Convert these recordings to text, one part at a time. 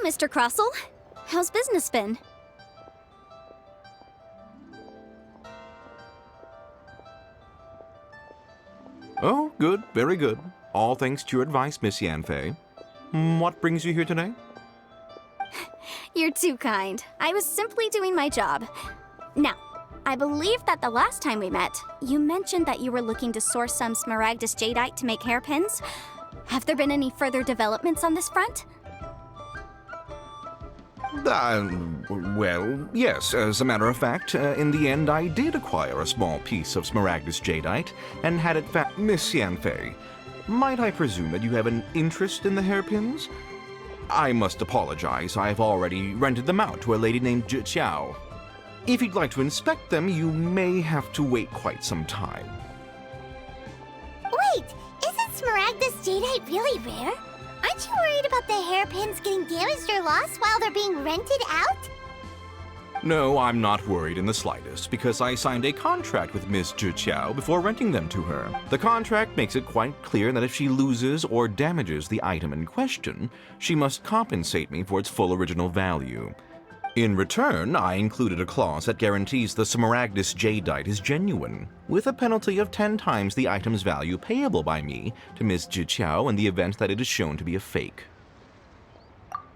Mr. Krosl. How's business been? Oh, good, very good. All thanks to your advice, Miss Yanfei. What brings you here today? You're too kind. I was simply doing my job. Now, I believe that the last time we met, you mentioned that you were looking to source some smaragdus jadeite to make hairpins. Have there been any further developments on this front? Well, yes. As a matter of fact, in the end, I did acquire a small piece of smaragdus jadeite and had it Miss Yanfei, might I presume that you have an interest in the hairpins? I must apologize. I've already rented them out to a lady named Zhi. If you'd like to inspect them, you may have to wait quite some time. Wait, isn't smaragdus jadeite really rare? Aren't you worried about the hairpins getting damaged or lost while they're being rented out? No, I'm not worried in the slightest, because I signed a contract with Miss Zhi before renting them to her. The contract makes it quite clear that if she loses or damages the item in question, she must compensate me for its full original value. In return, I included a clause that guarantees the smaragdus jadeite is genuine, with a penalty of 10 times the item's value payable by me to Miss Zhi in the event that it is shown to be a fake.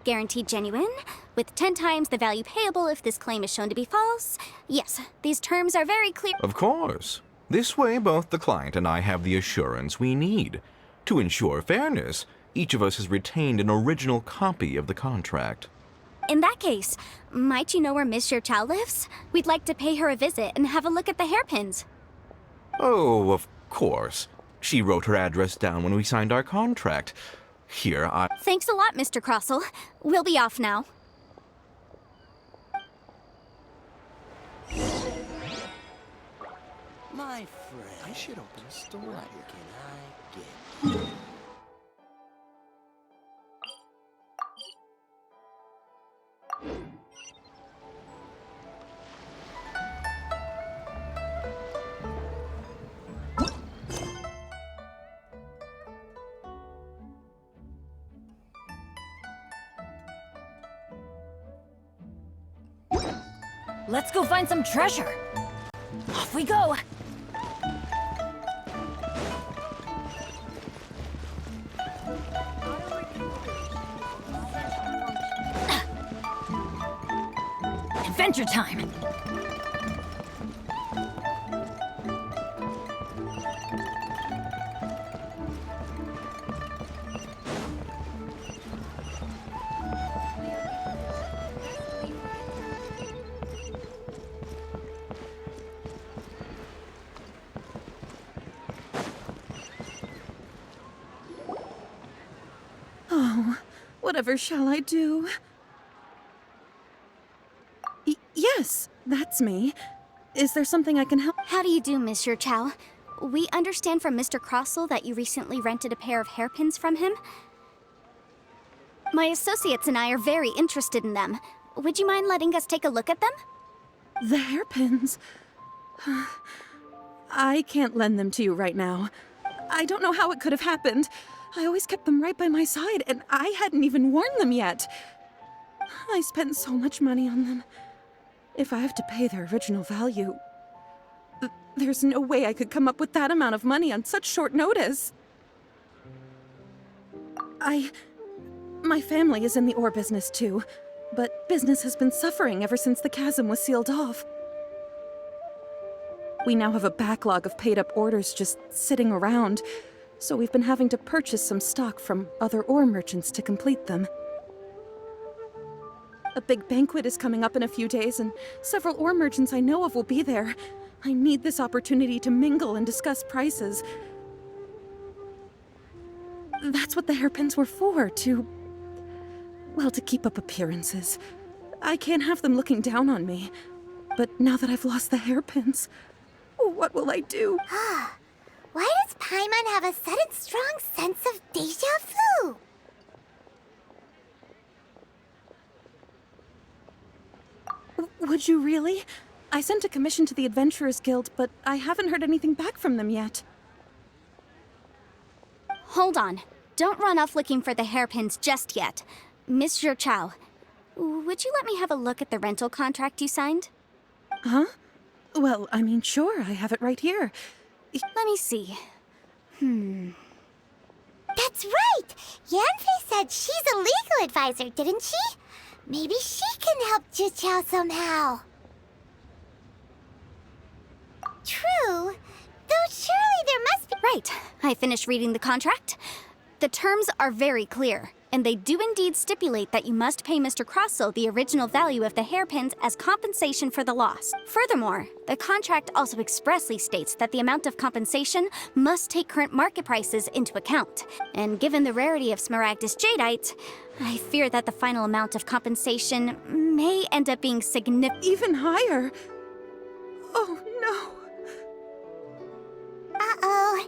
Guaranteed genuine, with 10 times the value payable if this claim is shown to be false. Yes, these terms are very clear. Of course. This way, both the client and I have the assurance we need. To ensure fairness, each of us has retained an original copy of the contract. In that case, might you know where Miss Zhi lives? We'd like to pay her a visit and have a look at the hairpins. Oh, of course. She wrote her address down when we signed our contract. Here, Thanks a lot, Mr. Krosl. We'll be off now. My friend, I should open a store what here. Can I get? Let's go find some treasure. Off we go. Adventure time. Whatever shall I do? Yes, that's me. Is there something I can help? How do you do, Miss Zhi? We understand from Mr. Krosl that you recently rented a pair of hairpins from him. My associates and I are very interested in them. Would you mind letting us take a look at them? The hairpins? I can't lend them to you right now. I don't know how it could have happened. I always kept them right by my side, and I hadn't even worn them yet. I spent so much money on them. If I have to pay their original value, there's no way I could come up with that amount of money on such short notice. My family is in the ore business too, but business has been suffering ever since the chasm was sealed off. We now have a backlog of paid-up orders just sitting around, so we've been having to purchase some stock from other ore merchants to complete them. A big banquet is coming up in a few days, and several ore merchants I know of will be there. I need this opportunity to mingle and discuss prices. That's what the hairpins were for, to keep up appearances. I can't have them looking down on me. But now that I've lost the hairpins, what will I do? Why does Paimon have a sudden strong sense of déjà vu? Would you really? I sent a commission to the Adventurers Guild, but I haven't heard anything back from them yet. Hold on. Don't run off looking for the hairpins just yet. Mr. Chow, would you let me have a look at the rental contract you signed? Huh? Well, I mean, sure, I have it right here. Let me see. That's right! Yanfei said she's a legal advisor, didn't she? Maybe she can help Jiqiao somehow. True. Though surely there must be... Right, I finished reading the contract. The terms are very clear, and they do indeed stipulate that you must pay Mr. Krosl the original value of the hairpins as compensation for the loss. Furthermore, the contract also expressly states that the amount of compensation must take current market prices into account. And given the rarity of Smaragdus jadeite, I fear that the final amount of compensation may end up being significant. Even higher. Oh, no. Uh-oh.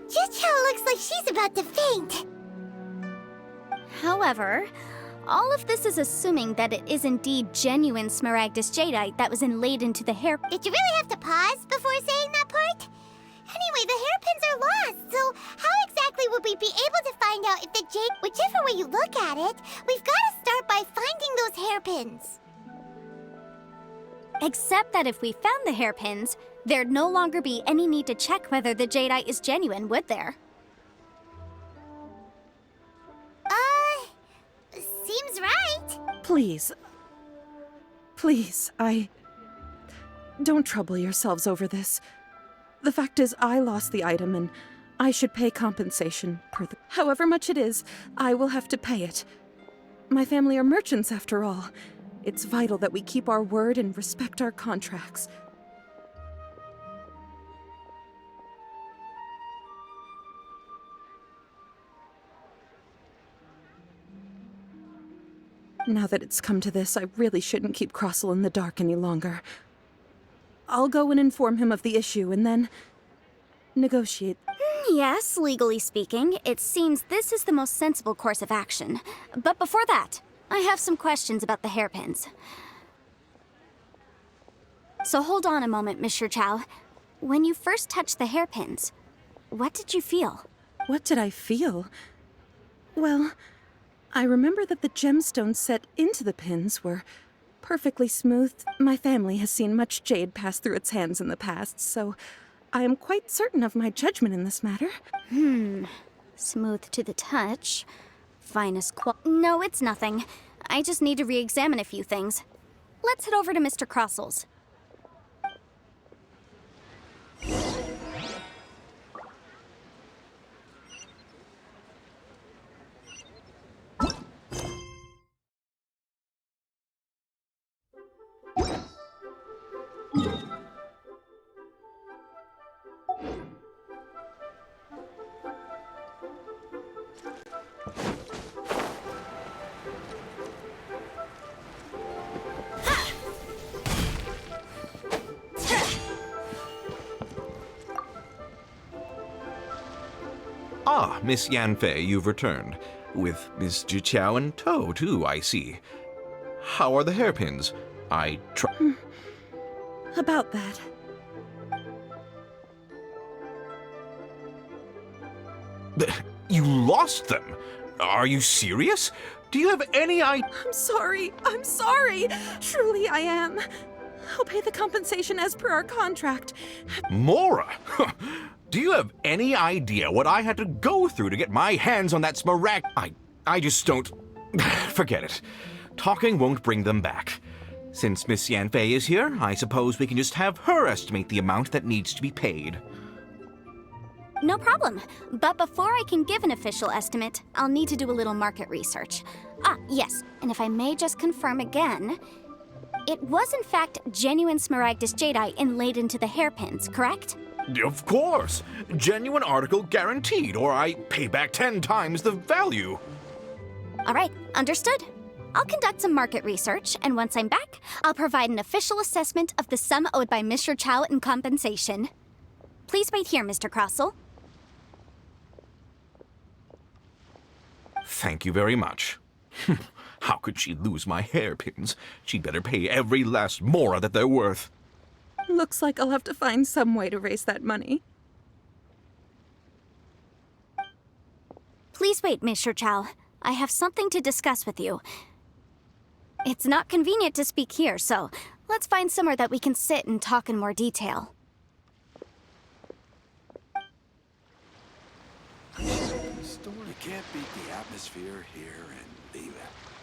Jiqiao looks like she's about to faint. However, all of this is assuming that it is indeed genuine Smaragdus jadeite that was inlaid into the hair. Did you really have to pause before saying that part? Anyway, the hairpins are lost, so how exactly would we be able to find out if the jade... Whichever way you look at it, we've got to start by finding those hairpins. Except that if we found the hairpins, there'd no longer be any need to check whether the jadeite is genuine, would there? Seems right. Please. Please, Don't trouble yourselves over this. The fact is, I lost the item and I should pay compensation per the... However much it is, I will have to pay it. My family are merchants, after all. It's vital that we keep our word and respect our contracts. Now that it's come to this, I really shouldn't keep Krosl in the dark any longer. I'll go and inform him of the issue and then negotiate. Yes, legally speaking, it seems this is the most sensible course of action. But before that, I have some questions about the hairpins. So hold on a moment, Mr. Chow. When you first touched the hairpins, what did you feel? What did I feel? Well, I remember that the gemstones set into the pins were perfectly smooth. My family has seen much jade pass through its hands in the past, so I am quite certain of my judgment in this matter. Smooth to the touch. Finest No, it's nothing. I just need to re-examine a few things. Let's head over to Mr. Krosl's. Ah, Miss Yanfei, you've returned. With Miss Jiqiao in tow, too, I see. How are the hairpins? I try... About that. You lost them? Are you serious? Do you have any idea? I'm sorry. I'm sorry. Truly, I am. I'll pay the compensation as per our contract. Mora! Do you have any idea what I had to go through to get my hands on that smaragd? I just don't... Forget it. Talking won't bring them back. Since Miss Yanfei is here, I suppose we can just have her estimate the amount that needs to be paid. No problem. But before I can give an official estimate, I'll need to do a little market research. Ah, yes. And if I may just confirm again, it was in fact genuine Smaragdus jadeite inlaid into the hairpins, correct? Of course! Genuine article guaranteed, or I pay back 10 times the value. All right, understood. I'll conduct some market research, and once I'm back, I'll provide an official assessment of the sum owed by Mr. Chow in compensation. Please wait here, Mr. Krosl. Thank you very much. How could she lose my hairpins? She'd better pay every last mora that they're worth. Looks like I'll have to find some way to raise that money. Please wait, Mr. Chow. I have something to discuss with you. It's not convenient to speak here, so let's find somewhere that we can sit and talk in more detail. The store can't beat the atmosphere here and leave it.